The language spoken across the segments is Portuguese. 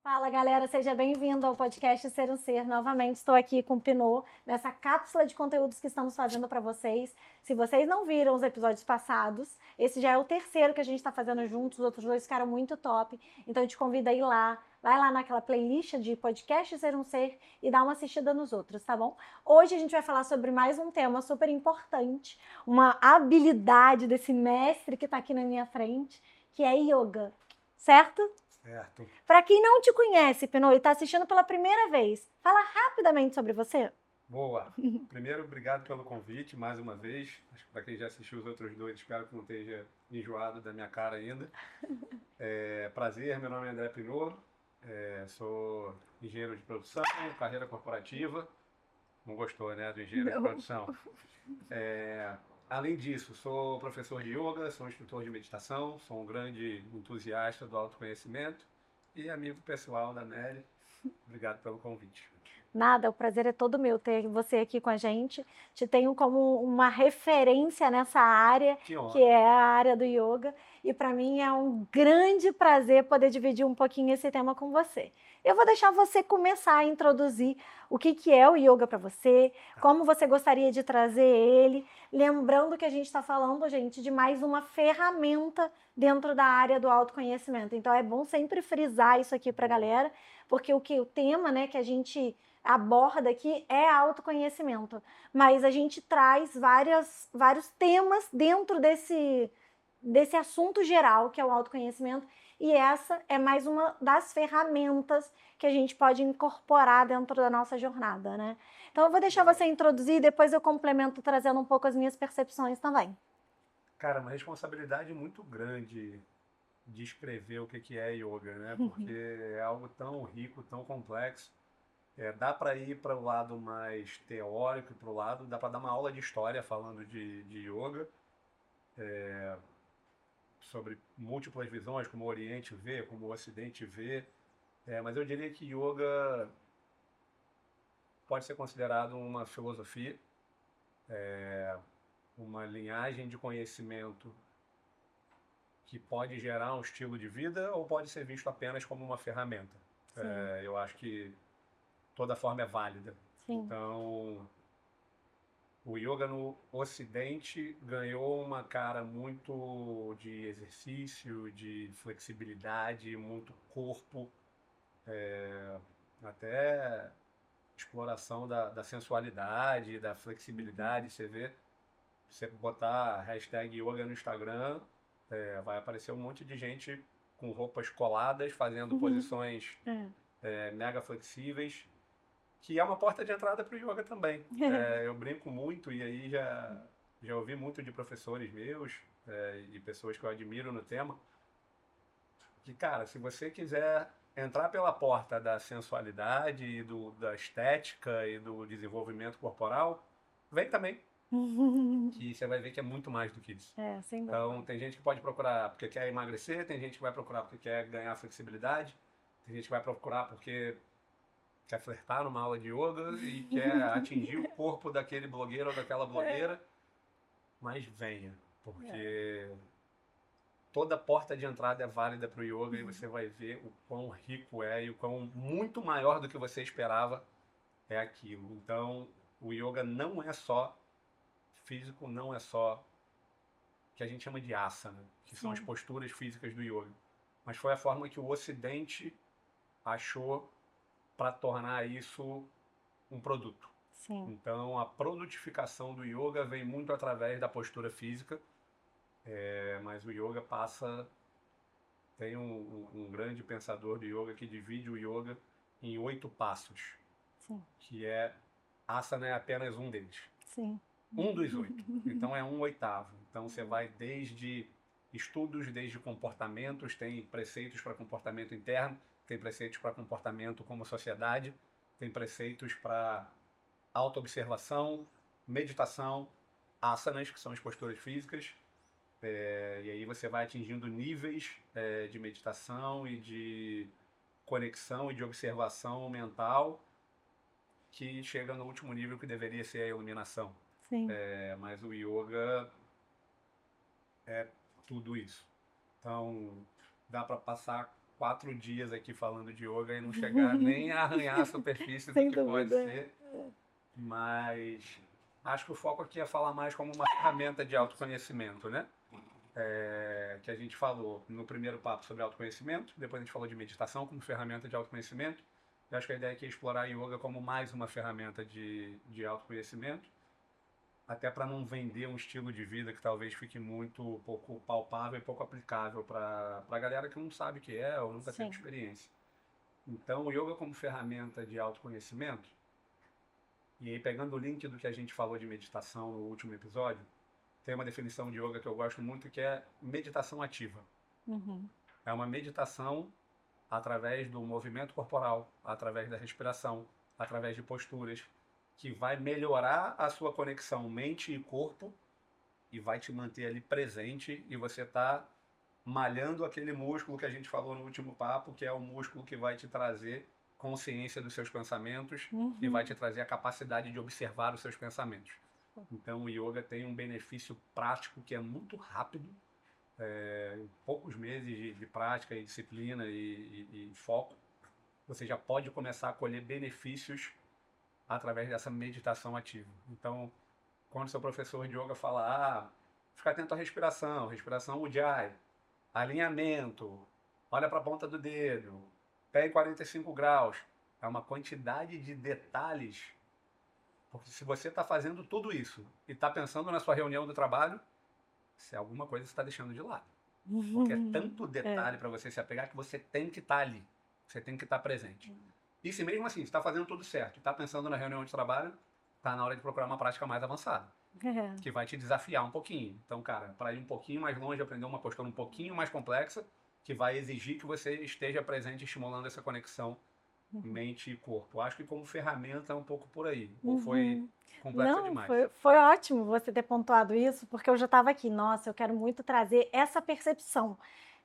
Fala galera, seja bem-vindo ao podcast Ser um Ser. Novamente estou aqui com o Pinô, nessa cápsula de conteúdos que estamos fazendo para vocês. Se vocês não viram os episódios passados, esse já é o terceiro que a gente está fazendo juntos, os outros dois ficaram muito top. Então eu te convido a ir lá, vai lá naquela playlist de podcast Ser um Ser e dá uma assistida nos outros, tá bom? Hoje a gente vai falar sobre mais um tema super importante, uma habilidade desse mestre que está aqui na minha frente, que é yoga, certo? Certo. Para quem não te conhece, Pinô, e está assistindo pela primeira vez, fala rapidamente sobre você. Boa. Primeiro, obrigado pelo convite, mais uma vez. Acho que para quem já assistiu os outros dois, espero que não esteja enjoado da minha cara ainda. Prazer, meu nome é André Pinot, sou engenheiro de produção, carreira corporativa. Não gostou, né, do engenheiro de Não. produção? Além disso, sou professor de yoga, sou instrutor de meditação, sou um grande entusiasta do autoconhecimento e amigo pessoal da Nelly. Obrigado pelo convite. Nada, o prazer é todo meu ter você aqui com a gente. Te tenho como uma referência nessa área, Que que honra. é a área do yoga. E para mim é um grande prazer poder dividir um pouquinho esse tema com você. Eu vou deixar você começar a introduzir o que é o yoga para você, como você gostaria de trazer ele. Lembrando que a gente está falando, gente, de mais uma ferramenta dentro da área do autoconhecimento. Então é bom sempre frisar isso aqui para a galera, porque o tema, né, que a gente aborda aqui é autoconhecimento, mas a gente traz vários temas dentro desse assunto geral, que é o autoconhecimento, e essa é mais uma das ferramentas que a gente pode incorporar dentro da nossa jornada, né? Então eu vou deixar você introduzir e depois eu complemento trazendo um pouco as minhas percepções também. Cara, uma responsabilidade muito grande de escrever o que é yoga, né? Porque é algo tão rico, tão complexo. Dá para ir para o lado mais teórico, para o lado, dá para dar uma aula de história falando de yoga, sobre múltiplas visões, como o Oriente vê, como o Ocidente vê. Mas eu diria que yoga pode ser considerado uma filosofia, uma linhagem de conhecimento que pode gerar um estilo de vida ou pode ser visto apenas como uma ferramenta. Sim, Eu acho que toda forma é válida. sim. Então, o yoga no Ocidente ganhou uma cara muito de exercício, de flexibilidade, muito corpo, até exploração da sensualidade, da flexibilidade. Você vê, você botar hashtag yoga no Instagram, vai aparecer um monte de gente com roupas coladas, fazendo posições É. mega flexíveis, que é uma porta de entrada para o yoga também. Eu brinco muito e aí já ouvi muito de professores meus, de pessoas que eu admiro no tema, que, cara, se você quiser entrar pela porta da sensualidade, da estética e do desenvolvimento corporal, vem também, que você vai ver que é muito mais do que isso. É, sem dúvida. Então, tem gente que pode procurar porque quer emagrecer, tem gente que vai procurar porque quer ganhar flexibilidade, tem gente que vai procurar porque quer flertar numa aula de yoga e quer atingir o corpo daquele blogueiro ou daquela blogueira, mas venha, porque toda porta de entrada é válida para o yoga e você vai ver o quão rico é e o quão muito maior do que você esperava é aquilo. Então, o yoga não é só físico, não é só o que a gente chama de asana, que são as Sim. posturas físicas do yoga, mas foi a forma que o Ocidente achou para tornar isso um produto. Sim. Então, a produtificação do yoga vem muito através da postura física, mas o yoga passa. Tem um grande pensador do yoga que divide o yoga em 8 passos, Sim. que asana é apenas um deles. Sim. Um dos 8. Então, é um oitavo. Então, você vai desde estudos, desde comportamentos, tem preceitos para comportamento interno, tem preceitos para comportamento como sociedade, tem preceitos para autoobservação, meditação, asanas, que são as posturas físicas, e aí você vai atingindo níveis de meditação e de conexão e de observação mental que chega no último nível que deveria ser a iluminação. Sim. Mas o yoga é tudo isso. Então, dá para passar 4 dias aqui falando de yoga e não chegar nem a arranhar a superfície do Sem que pode dúvida. ser. Mas acho que o foco aqui é falar mais como uma ferramenta de autoconhecimento, né? Que a gente falou no primeiro papo sobre autoconhecimento, depois a gente falou de meditação como ferramenta de autoconhecimento. Eu acho que a ideia aqui é explorar a yoga como mais uma ferramenta de autoconhecimento, até para não vender um estilo de vida que talvez fique muito pouco palpável e pouco aplicável para a galera que não sabe o que é ou nunca teve Sim. experiência. Então, o yoga como ferramenta de autoconhecimento, e aí pegando o link do que a gente falou de meditação no último episódio, tem uma definição de yoga que eu gosto muito que é meditação ativa. Uhum. É uma meditação através do movimento corporal, através da respiração, através de posturas, que vai melhorar a sua conexão mente e corpo e vai te manter ali presente e você está malhando aquele músculo que a gente falou no último papo, que é o músculo que vai te trazer consciência dos seus pensamentos e vai te trazer a capacidade de observar os seus pensamentos. Então o yoga tem um benefício prático que é muito rápido, em poucos meses de prática e disciplina e foco, você já pode começar a colher benefícios através dessa meditação ativa. Então, quando seu professor de yoga fala, fica atento à respiração, respiração Ujjayi, alinhamento, olha para a ponta do dedo, pé em 45 graus, é uma quantidade de detalhes. Porque se você está fazendo tudo isso e está pensando na sua reunião do trabalho, se alguma coisa você está deixando de lado. Porque é tanto detalhe para você se apegar que você tem que estar ali. Você tem que estar presente. E se mesmo assim, você está fazendo tudo certo, está pensando na reunião de trabalho, está na hora de procurar uma prática mais avançada. Que vai te desafiar um pouquinho. Então, cara, para ir um pouquinho mais longe, aprender uma postura um pouquinho mais complexa, que vai exigir que você esteja presente, estimulando essa conexão mente e corpo. Acho que como ferramenta é um pouco por aí. Ou foi complexo demais? Foi ótimo você ter pontuado isso, porque eu já estava aqui, nossa, eu quero muito trazer essa percepção.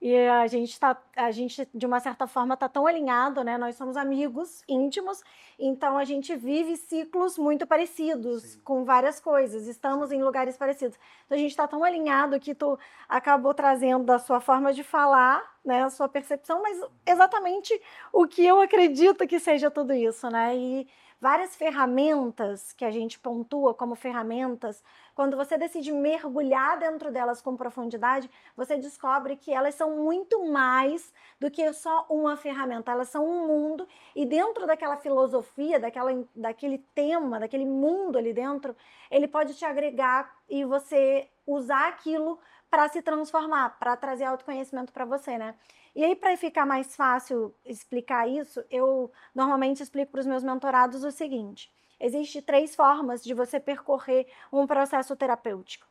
E a gente de uma certa forma está tão alinhado, né? Nós somos amigos íntimos, então a gente vive ciclos muito parecidos. Sim. Com várias coisas, estamos em lugares parecidos. Então a gente está tão alinhado que tu acabou trazendo da sua forma de falar, né? A sua percepção, mas exatamente o que eu acredito que seja tudo isso, né? E várias ferramentas que a gente pontua como ferramentas, quando você decide mergulhar dentro delas com profundidade, você descobre que elas são muito mais do que só uma ferramenta, elas são um mundo, e dentro daquela filosofia, daquele tema, daquele mundo ali dentro, ele pode te agregar e você usar aquilo para se transformar, para trazer autoconhecimento para você, né? E aí, para ficar mais fácil explicar isso, eu normalmente explico para os meus mentorados o seguinte: existem 3 formas de você percorrer um processo terapêutico.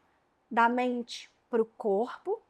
Da mente para o corpo,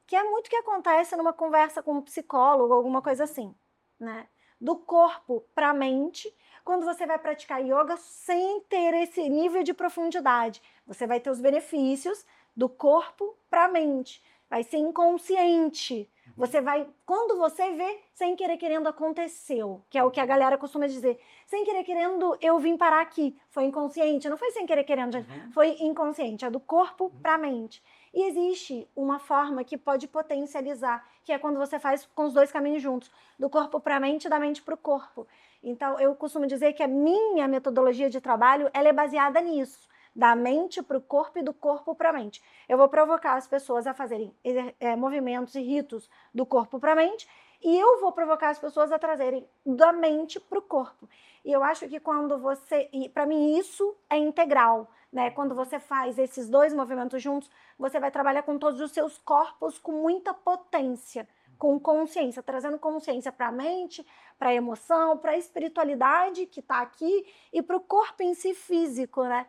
que é muito o que acontece numa conversa com um psicólogo, alguma coisa assim, né? Do corpo para a mente, quando você vai praticar yoga sem ter esse nível de profundidade, você vai ter os benefícios do corpo para a mente, vai ser inconsciente. Você vai, quando você vê, sem querer querendo aconteceu, que é o que a galera costuma dizer. Sem querer querendo, eu vim parar aqui. Foi inconsciente, não foi sem querer querendo, gente. Foi inconsciente, é do corpo para a mente. E existe uma forma que pode potencializar, que é quando você faz com os 2 caminhos juntos, do corpo para a mente e da mente para o corpo. Então, eu costumo dizer que a minha metodologia de trabalho, ela é baseada nisso. Da mente para o corpo e do corpo para a mente. Eu vou provocar as pessoas a fazerem movimentos e ritos do corpo para a mente, e eu vou provocar as pessoas a trazerem da mente para o corpo. E eu acho que quando você... E para mim isso é integral, né? Quando você faz esses 2 movimentos juntos, você vai trabalhar com todos os seus corpos com muita potência, com consciência, trazendo consciência para a mente, para a emoção, para a espiritualidade que está aqui e para o corpo em si físico, né?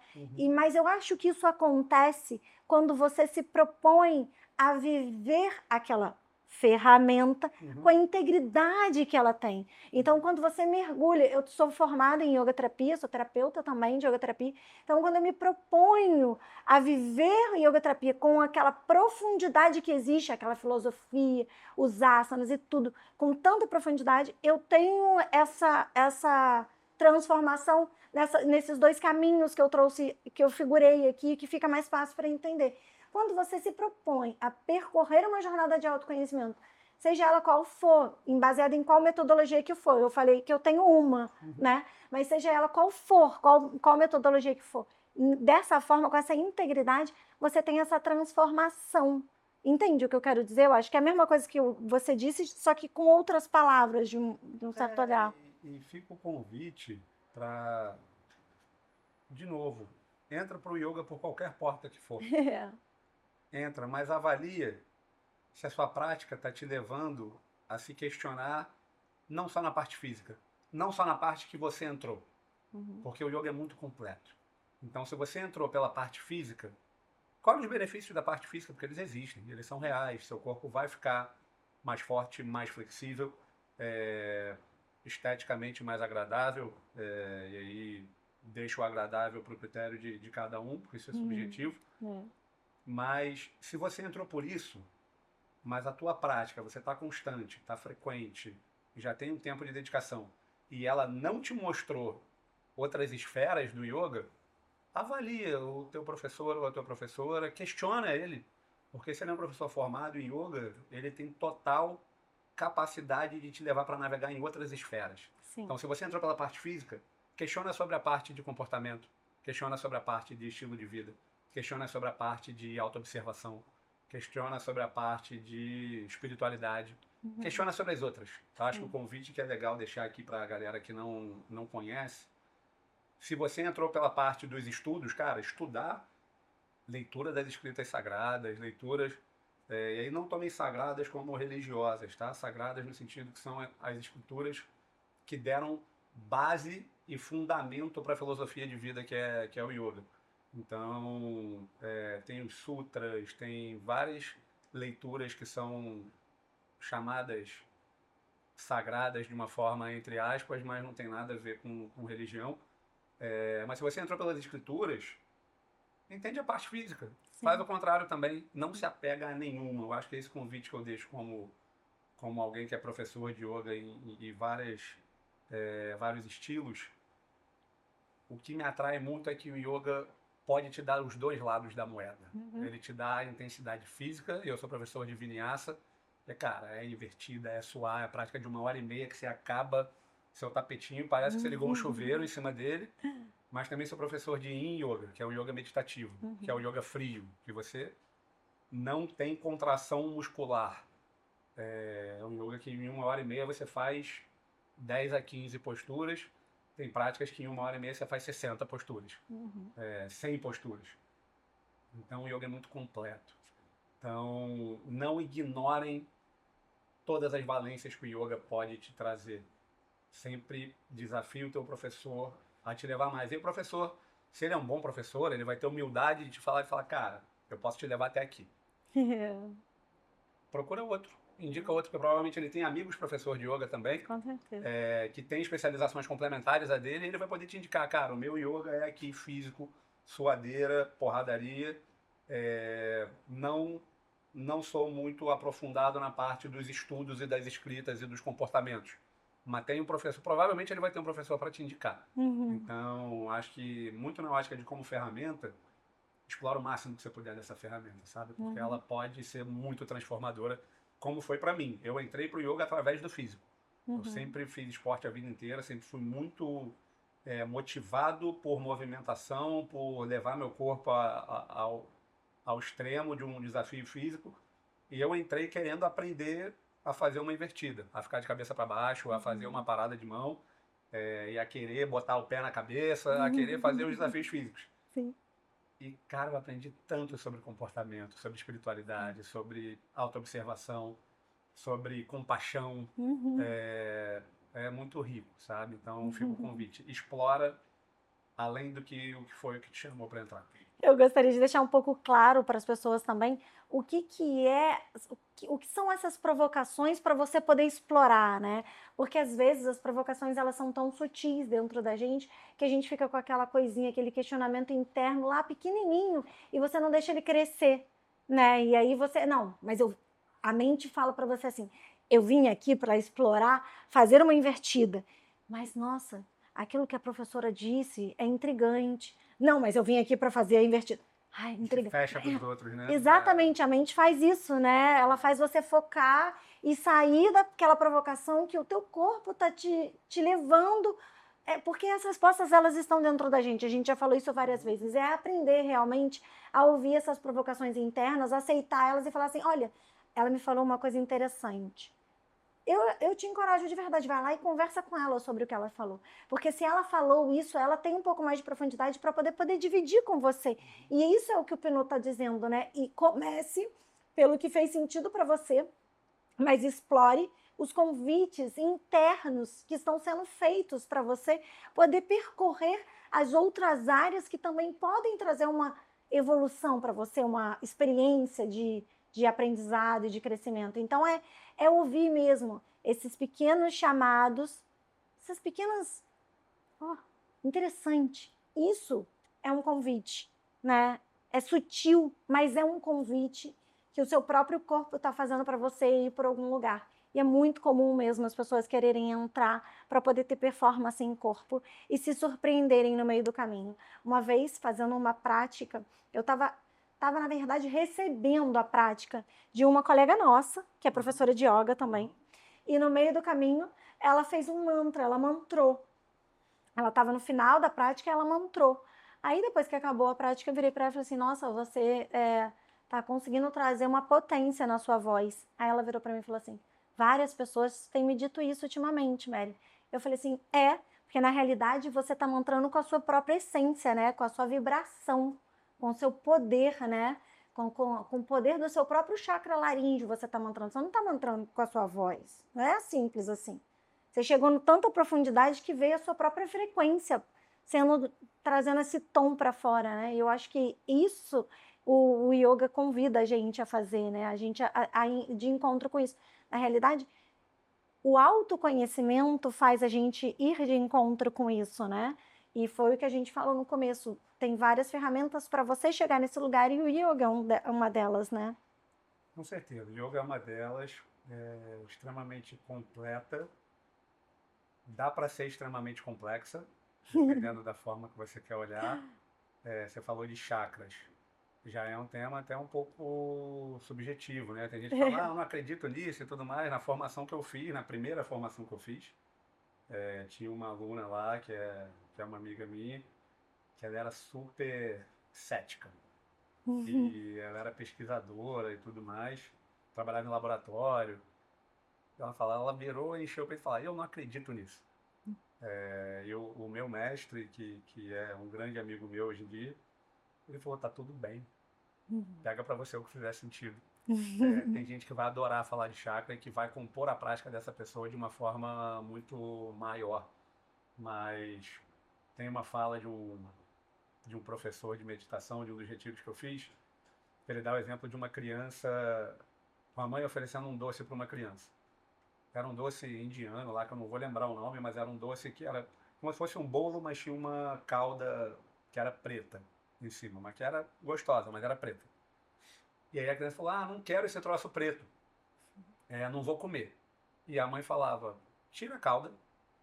Mas eu acho que isso acontece quando você se propõe a viver aquela ferramenta com a integridade que ela tem. Então, quando você mergulha, eu sou formada em yoga terapia, sou terapeuta também de yoga terapia, então quando eu me proponho a viver yoga terapia com aquela profundidade que existe, aquela filosofia, os asanas e tudo, com tanta profundidade, eu tenho essa transformação nesses 2 caminhos que eu trouxe, que eu figurei aqui, que fica mais fácil para entender. Quando você se propõe a percorrer uma jornada de autoconhecimento seja ela qual for, baseada em qual metodologia que for. Eu falei que eu tenho uma, né? Mas seja ela qual for, qual metodologia que for. Dessa forma, com essa integridade, você tem essa transformação. Entende o que eu quero dizer? Eu acho que é a mesma coisa que você disse, só que com outras palavras, de um certo olhar. E fica o convite para, de novo, entra para o yoga por qualquer porta que for. Entra, mas avalia se a sua prática está te levando a se questionar, não só na parte física, não só na parte que você entrou, porque o yoga é muito completo. Então, se você entrou pela parte física, quais os benefícios da parte física? Porque eles existem, eles são reais, seu corpo vai ficar mais forte, mais flexível, esteticamente mais agradável, e aí deixa o agradável para o critério de cada um, porque isso é subjetivo. Mas se você entrou por isso, mas a tua prática, você está constante, está frequente, já tem um tempo de dedicação, e ela não te mostrou outras esferas do yoga, avalia o teu professor ou a tua professora, questiona ele, porque se ele é um professor formado em yoga, ele tem total capacidade de te levar para navegar em outras esferas. Sim. Então, se você entrou pela parte física, questiona sobre a parte de comportamento, questiona sobre a parte de estilo de vida, questiona sobre a parte de autoobservação, questiona sobre a parte de espiritualidade, questiona sobre as outras. Eu acho que o convite que é legal deixar aqui para a galera que não conhece, se você entrou pela parte dos estudos, cara, estudar leitura das escritas sagradas, leituras, e aí não tomem sagradas como religiosas, tá? Sagradas no sentido que são as escrituras que deram base e fundamento para a filosofia de vida que é o yoga. Então, tem os sutras, tem várias leituras que são chamadas sagradas de uma forma entre aspas, mas não tem nada a ver com religião. Mas se você entrou pelas escrituras, entende a parte física. Sim. Faz o contrário também, não se apega a nenhuma. Eu acho que é esse convite que eu deixo como alguém que é professor de yoga em vários estilos. O que me atrai muito é que o yoga pode te dar os dois lados da moeda. Ele te dá a intensidade física, eu sou professor de Vinyasa, cara, é invertida, é suar, é a prática de 1h30 que você acaba seu tapetinho, parece que você ligou um chuveiro em cima dele, mas também sou professor de Yin Yoga, que é o yoga meditativo, que é o yoga frio, que você não tem contração muscular. É um yoga que em 1h30 você faz 10 a 15 posturas, tem práticas que em 1h30 você faz 60 posturas, 100 posturas. Então o yoga é muito completo. Então não ignorem todas as valências que o yoga pode te trazer. Sempre desafie o teu professor a te levar mais. E o professor, se ele é um bom professor, ele vai ter humildade de te falar cara, eu posso te levar até aqui. Procura outro. Indica outro, porque provavelmente ele tem amigos professor de yoga também. Com certeza. Que tem especializações complementares a dele, e ele vai poder te indicar, cara, o meu yoga é aqui físico, suadeira, porradaria. Não sou muito aprofundado na parte dos estudos e das escritas e dos comportamentos. Mas tem um professor, provavelmente ele vai ter um professor para te indicar. Então, acho que muito na ótica de como ferramenta, explora o máximo que você puder dessa ferramenta, sabe? Porque ela pode ser muito transformadora, como foi para mim. Eu entrei pro yoga através do físico. Eu sempre fiz esporte a vida inteira, sempre fui muito motivado por movimentação, por levar meu corpo ao extremo de um desafio físico. E eu entrei querendo aprender a fazer uma invertida, a ficar de cabeça para baixo, a fazer uma parada de mão, e a querer botar o pé na cabeça, a querer fazer os desafios físicos. Sim. E, cara, eu aprendi tanto sobre comportamento, sobre espiritualidade, sobre autoobservação, sobre compaixão. É muito rico, sabe? Então, fica o convite. Explora além do que foi o que te chamou para entrar. Eu gostaria de deixar um pouco claro para as pessoas também o que são essas provocações para você poder explorar, né? Porque às vezes as provocações elas são tão sutis dentro da gente que a gente fica com aquela coisinha, aquele questionamento interno lá pequenininho e você não deixa ele crescer, né? E aí a mente fala para você assim, eu vim aqui para explorar, fazer uma invertida, mas nossa, aquilo que a professora disse é intrigante. Não, mas eu vim aqui para fazer a invertida. Ai, intrigante. Fecha para os outros, né? Exatamente, a mente faz isso, né? Ela faz você focar e sair daquela provocação que o teu corpo está te levando. Porque as respostas, elas estão dentro da gente. A gente já falou isso várias vezes. É aprender realmente a ouvir essas provocações internas, aceitar elas e falar assim, olha, ela me falou uma coisa interessante. Eu te encorajo de verdade, vai lá e conversa com ela sobre o que ela falou. Porque se ela falou isso, ela tem um pouco mais de profundidade para poder dividir com você. E isso é o que o Pinot está dizendo, né? E comece pelo que fez sentido para você, mas explore os convites internos que estão sendo feitos para você poder percorrer as outras áreas que também podem trazer uma evolução para você, uma experiência de aprendizado e de crescimento. Então, é ouvir mesmo esses pequenos chamados, essas pequenas... interessante. Isso é um convite, né? É sutil, mas é um convite que o seu próprio corpo está fazendo para você ir por algum lugar. E é muito comum mesmo as pessoas quererem entrar para poder ter performance em corpo e se surpreenderem no meio do caminho. Uma vez, fazendo uma prática, eu estava, na verdade, recebendo a prática de uma colega nossa, que é professora de yoga também, e no meio do caminho, ela fez um mantra, ela mantrou. Ela estava no final da prática e ela mantrou. Aí, depois que acabou a prática, eu virei para ela e falei assim, nossa, você tá conseguindo trazer uma potência na sua voz. Aí ela virou para mim e falou assim, várias pessoas têm me dito isso ultimamente, Mary. Eu falei assim, porque na realidade você está mantrando com a sua própria essência, né? Com a sua vibração, com o seu poder, né? Com o poder do seu próprio chakra laríngeo você está mantrando. Você não está mantrando com a sua voz. Não é simples assim. Você chegou em tanta profundidade que veio a sua própria frequência trazendo esse tom para fora, né? E eu acho que isso o yoga convida a gente a fazer, né? A gente de encontro com isso. Na realidade, o autoconhecimento faz a gente ir de encontro com isso, né? E foi o que a gente falou no começo. Tem várias ferramentas para você chegar nesse lugar e o yoga é uma delas, né? Com certeza, o yoga é uma delas, extremamente completa. Dá para ser extremamente complexa, dependendo da forma que você quer olhar. Você falou de chakras. Já é um tema até um pouco subjetivo, né? Tem gente que fala, eu não acredito nisso e tudo mais. Na formação que eu fiz, na primeira formação que eu fiz, tinha uma aluna lá, que é uma amiga minha, que ela era super cética. E ela era pesquisadora e tudo mais, trabalhava em laboratório. Ela virou, encheu o peito e falou, eu não acredito nisso. O meu mestre, que é um grande amigo meu hoje em dia, ele falou, tá tudo bem, pega pra você o que fizer sentido. Tem gente que vai adorar falar de chakra e que vai compor a prática dessa pessoa de uma forma muito maior. Mas tem uma fala de um professor de meditação, de um dos retiros que eu fiz, ele dá o exemplo de uma criança, uma mãe oferecendo um doce para uma criança. Era um doce indiano lá, que eu não vou lembrar o nome, mas era um doce que era como se fosse um bolo, mas tinha uma calda que era preta em cima, mas que era gostosa, mas era preta. E aí a criança falou, não quero esse troço preto, não vou comer. E a mãe falava, tira a calda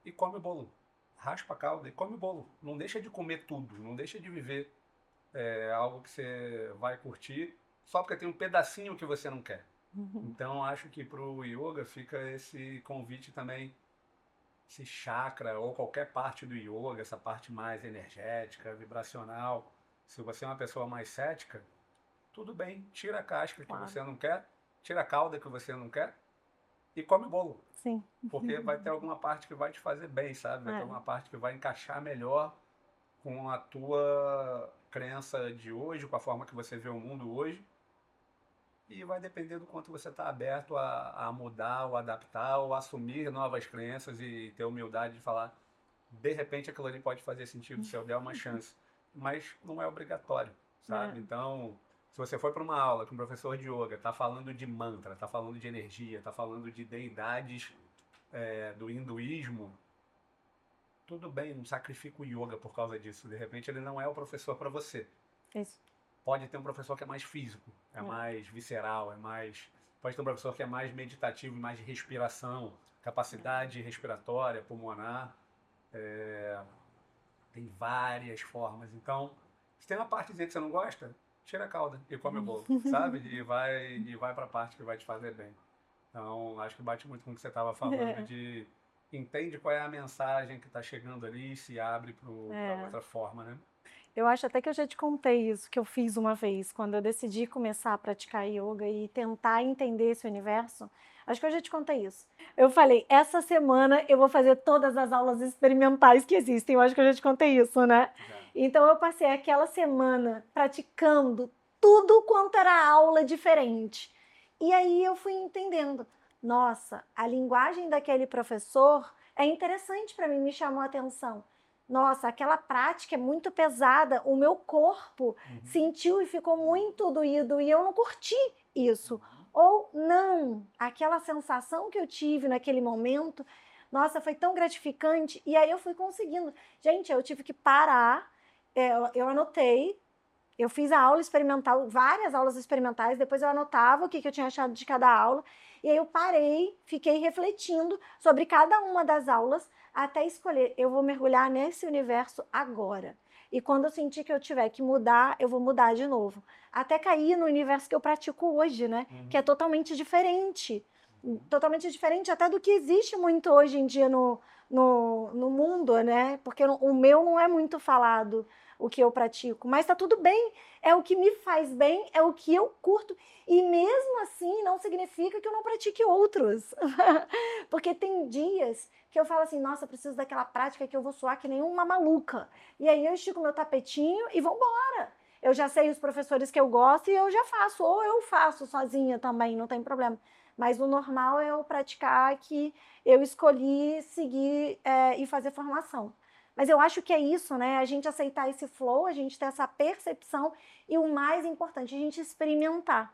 e come o bolo. Raspa a calda e come o bolo. Não deixa de comer tudo, não deixa de viver algo que você vai curtir só porque tem um pedacinho que você não quer. Então acho que para o yoga fica esse convite também, esse chakra ou qualquer parte do yoga, essa parte mais energética, vibracional. Se você é uma pessoa mais cética, tudo bem, tira a casca que você não quer, tira a calda que você não quer e come o bolo. Sim. Porque vai ter alguma parte que vai te fazer bem, sabe? Vai ter alguma parte que vai encaixar melhor com a tua crença de hoje, com a forma que você vê o mundo hoje. E vai depender do quanto você está aberto a mudar, ou adaptar, ou assumir novas crenças e ter humildade de falar, de repente aquilo ali pode fazer sentido se eu der uma chance. Mas não é obrigatório, sabe? Então, se você for para uma aula com um professor de yoga, está falando de mantra, está falando de energia, está falando de deidades do hinduísmo, tudo bem, não sacrifica o yoga por causa disso. De repente ele não é o professor para você. Isso. Pode ter um professor que é mais físico, mais visceral, pode ter um professor que é mais meditativo, mais de respiração, capacidade respiratória, pulmonar. Tem várias formas. Então, se tem uma partezinha que você não gosta, tira a cauda e come o bolo, sabe? E vai para a parte que vai te fazer bem. Então, acho que bate muito com o que você estava falando de entende qual é a mensagem que está chegando ali e se abre para outra forma, né? Eu acho até que eu já te contei isso que eu fiz uma vez, quando eu decidi começar a praticar yoga e tentar entender esse universo. Acho que eu já te contei isso. Eu falei, essa semana eu vou fazer todas as aulas experimentais que existem. Eu acho que eu já te contei isso, né? Já. Então eu passei aquela semana praticando tudo quanto era aula diferente. E aí eu fui entendendo, nossa, a linguagem daquele professor é interessante para mim, me chamou a atenção. Nossa, aquela prática é muito pesada, o meu corpo sentiu e ficou muito doído e eu não curti isso. Ou não, aquela sensação que eu tive naquele momento, nossa, foi tão gratificante. E aí eu fui conseguindo. Gente, eu tive que parar, eu anotei, eu fiz a aula experimental, várias aulas experimentais, depois eu anotava o que eu tinha achado de cada aula, e aí eu parei, fiquei refletindo sobre cada uma das aulas, até escolher, eu vou mergulhar nesse universo agora. E quando eu sentir que eu tiver que mudar, eu vou mudar de novo. Até cair no universo que eu pratico hoje, né? Que é totalmente diferente. Totalmente diferente até do que existe muito hoje em dia no mundo, né? Porque o meu não é muito falado, o que eu pratico. Mas tá tudo bem, é o que me faz bem, é o que eu curto. E mesmo assim, não significa que eu não pratique outros. Porque tem dias que eu falo assim, nossa, eu preciso daquela prática que eu vou suar que nem uma maluca. E aí eu estico meu tapetinho e vou embora. Eu já sei os professores que eu gosto e eu já faço. Ou eu faço sozinha também, não tem problema. Mas o normal é eu praticar que eu escolhi seguir e fazer formação. Mas eu acho que é isso, né? A gente aceitar esse flow, a gente ter essa percepção e o mais importante, a gente experimentar.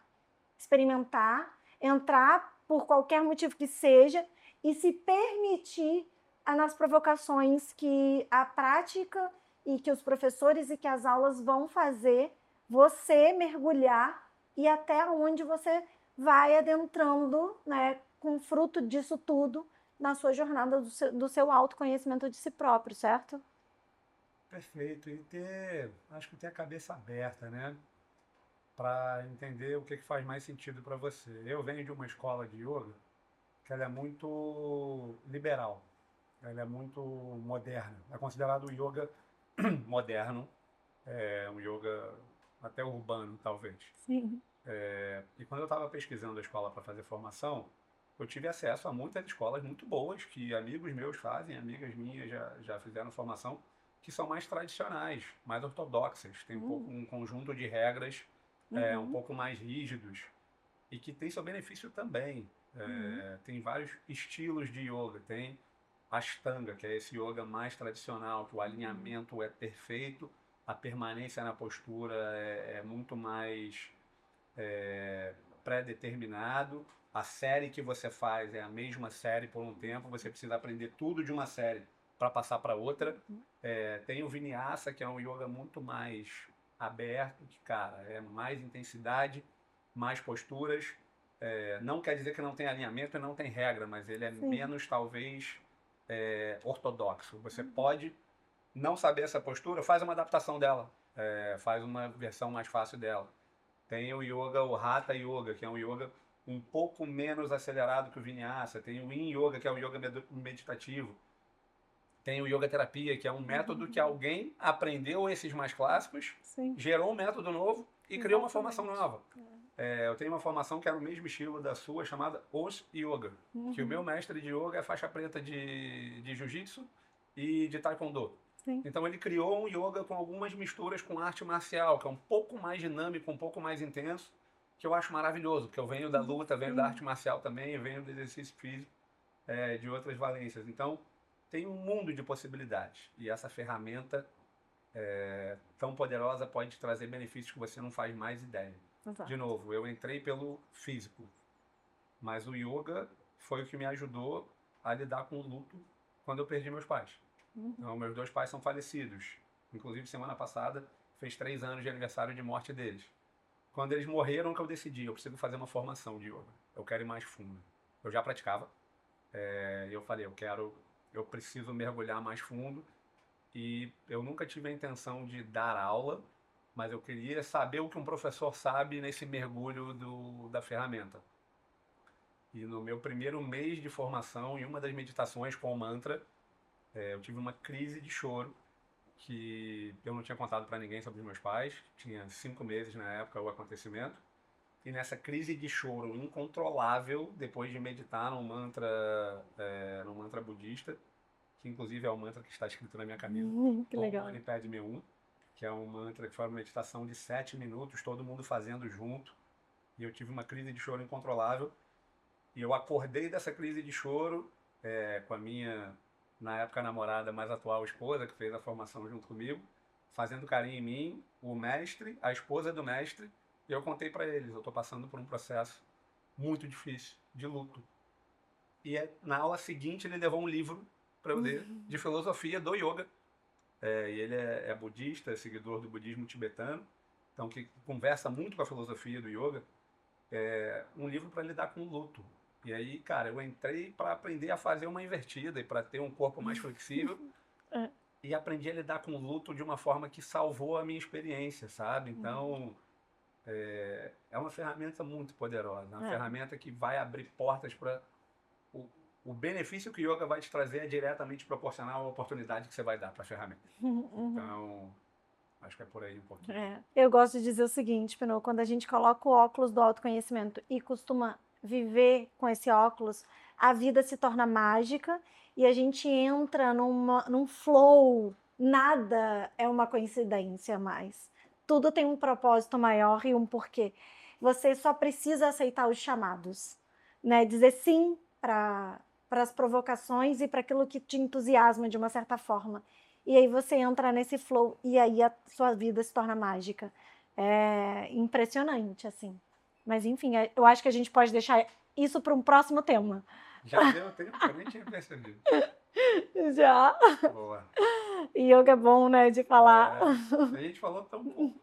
Experimentar, entrar por qualquer motivo que seja e se permitir nas provocações que a prática e que os professores e que as aulas vão fazer você mergulhar e até onde você vai adentrando, né, com fruto disso tudo na sua jornada do seu autoconhecimento de si próprio, certo? Perfeito. E acho que ter a cabeça aberta, né? Para entender o que faz mais sentido para você. Eu venho de uma escola de yoga que ela é muito liberal, ela é muito moderna. É considerado o yoga moderno, é um yoga até urbano, talvez. Sim. E quando eu estava pesquisando a escola para fazer formação, eu tive acesso a muitas escolas muito boas que amigos meus fazem, amigas minhas já fizeram formação, que são mais tradicionais, mais ortodoxas, tem um conjunto de regras um pouco mais rígidos e que tem seu benefício também. Tem vários estilos de yoga, tem Ashtanga, que é esse yoga mais tradicional, que o alinhamento é perfeito, a permanência na postura é muito mais pré-determinado. A série que você faz é a mesma série por um tempo, você precisa aprender tudo de uma série para passar para outra. Tem o Vinyasa, que é um yoga muito mais aberto, que, cara, é mais intensidade, mais posturas. Não quer dizer que não tem alinhamento e não tem regra, mas ele é menos, talvez, ortodoxo. Você pode não saber essa postura, faz uma adaptação dela, faz uma versão mais fácil dela. Tem o yoga, o Hatha Yoga, que é um yoga um pouco menos acelerado que o Vinyasa. Tem o Yin Yoga, que é um yoga meditativo. Tem o Yoga Terapia, que é um método que alguém aprendeu esses mais clássicos, gerou um método novo e criou uma formação nova. Eu tenho uma formação que é no mesmo estilo da sua, chamada Os Yoga. Que o meu mestre de yoga é faixa preta de jiu-jitsu e de taekwondo. Então ele criou um yoga com algumas misturas com arte marcial, que é um pouco mais dinâmico, um pouco mais intenso, que eu acho maravilhoso, porque eu venho da luta, venho da arte marcial também, eu venho do exercício físico, de outras valências. Então tem um mundo de possibilidades e essa ferramenta tão poderosa pode te trazer benefícios que você não faz mais ideia. Exato. De novo, eu entrei pelo físico, mas o yoga foi o que me ajudou a lidar com o luto quando eu perdi meus pais. Então, meus dois pais são falecidos. Inclusive, semana passada, fez 3 anos de aniversário de morte deles. Quando eles morreram, que eu decidi, eu preciso fazer uma formação de yoga. Eu quero ir mais fundo. Eu já praticava. E eu falei, eu preciso mergulhar mais fundo. E eu nunca tive a intenção de dar aula, mas eu queria saber o que um professor sabe nesse mergulho da ferramenta. E no meu primeiro mês de formação, em uma das meditações com o mantra, eu tive uma crise de choro que eu não tinha contado para ninguém sobre os meus pais. Tinha 5 meses na época o acontecimento. E nessa crise de choro incontrolável, depois de meditar num mantra budista, que inclusive é o mantra que está escrito na minha camisa, Que Om legal. Mani Padme Hum, que é um mantra que foi uma meditação de 7 minutos, todo mundo fazendo junto. E eu tive uma crise de choro incontrolável. E eu acordei dessa crise de choro com a minha, na época, namorada mais atual esposa, que fez a formação junto comigo, fazendo carinho em mim, o mestre, a esposa do mestre, e eu contei para eles, eu estou passando por um processo muito difícil, de luto. E na aula seguinte ele levou um livro para eu ler, de filosofia do yoga. E ele é budista, é seguidor do budismo tibetano, então que conversa muito com a filosofia do yoga. Um livro para lidar com o luto. E aí, cara, eu entrei para aprender a fazer uma invertida e para ter um corpo mais flexível. É. E aprendi a lidar com o luto de uma forma que salvou a minha experiência, sabe? Então, é uma ferramenta muito poderosa. Uma ferramenta que vai abrir portas para... O benefício que o yoga vai te trazer é diretamente proporcional à oportunidade que você vai dar para a ferramenta. Então, acho que é por aí um pouquinho. Eu gosto de dizer o seguinte, Pinô, quando a gente coloca o óculos do autoconhecimento e costuma viver com esse óculos, a vida se torna mágica e a gente entra num flow. Nada é uma coincidência mais. Tudo tem um propósito maior e um porquê. Você só precisa aceitar os chamados, né? Dizer sim para as provocações e para aquilo que te entusiasma de uma certa forma. E aí você entra nesse flow e aí a sua vida se torna mágica. É impressionante, assim. Mas enfim, eu acho que a gente pode deixar isso para um próximo tema. Já deu tempo, eu nem tinha percebido. Já. Boa. Yoga é bom, né, de falar. A gente falou tão pouco.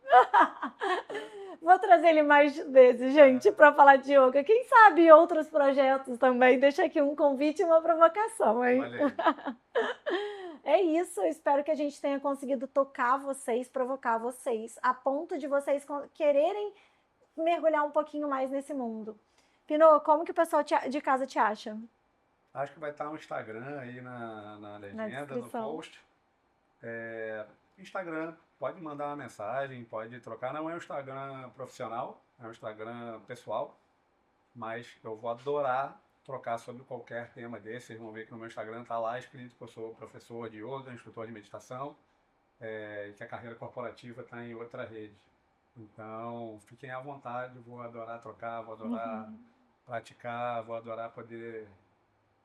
Vou trazer ele mais vezes, gente, para falar de yoga. Quem sabe outros projetos também. Deixa aqui um convite e uma provocação, hein? Valeu. É isso, eu espero que a gente tenha conseguido tocar vocês, provocar vocês, a ponto de vocês quererem mergulhar um pouquinho mais nesse mundo. Pinô, como que o pessoal de casa te acha? Acho que vai estar no Instagram aí na legenda, no post. Instagram, pode mandar uma mensagem, pode trocar. Não é um Instagram profissional, é um Instagram pessoal, mas eu vou adorar trocar sobre qualquer tema desse. Vocês vão ver que no meu Instagram está lá escrito que eu sou professor de yoga, instrutor de meditação, e que a carreira corporativa está em outra rede. Então, fiquem à vontade, vou adorar trocar, vou adorar praticar, vou adorar poder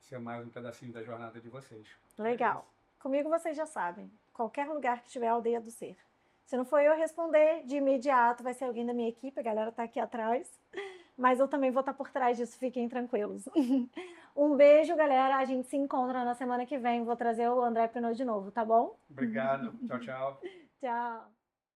ser mais um pedacinho da jornada de vocês. Legal. Comigo vocês já sabem, qualquer lugar que tiver Aldeia do Ser. Se não for eu responder, de imediato vai ser alguém da minha equipe, a galera tá aqui atrás. Mas eu também vou estar por trás disso, fiquem tranquilos. Um beijo, galera. A gente se encontra na semana que vem. Vou trazer o André Pinô de novo, tá bom? Obrigado. Tchau, tchau. Tchau.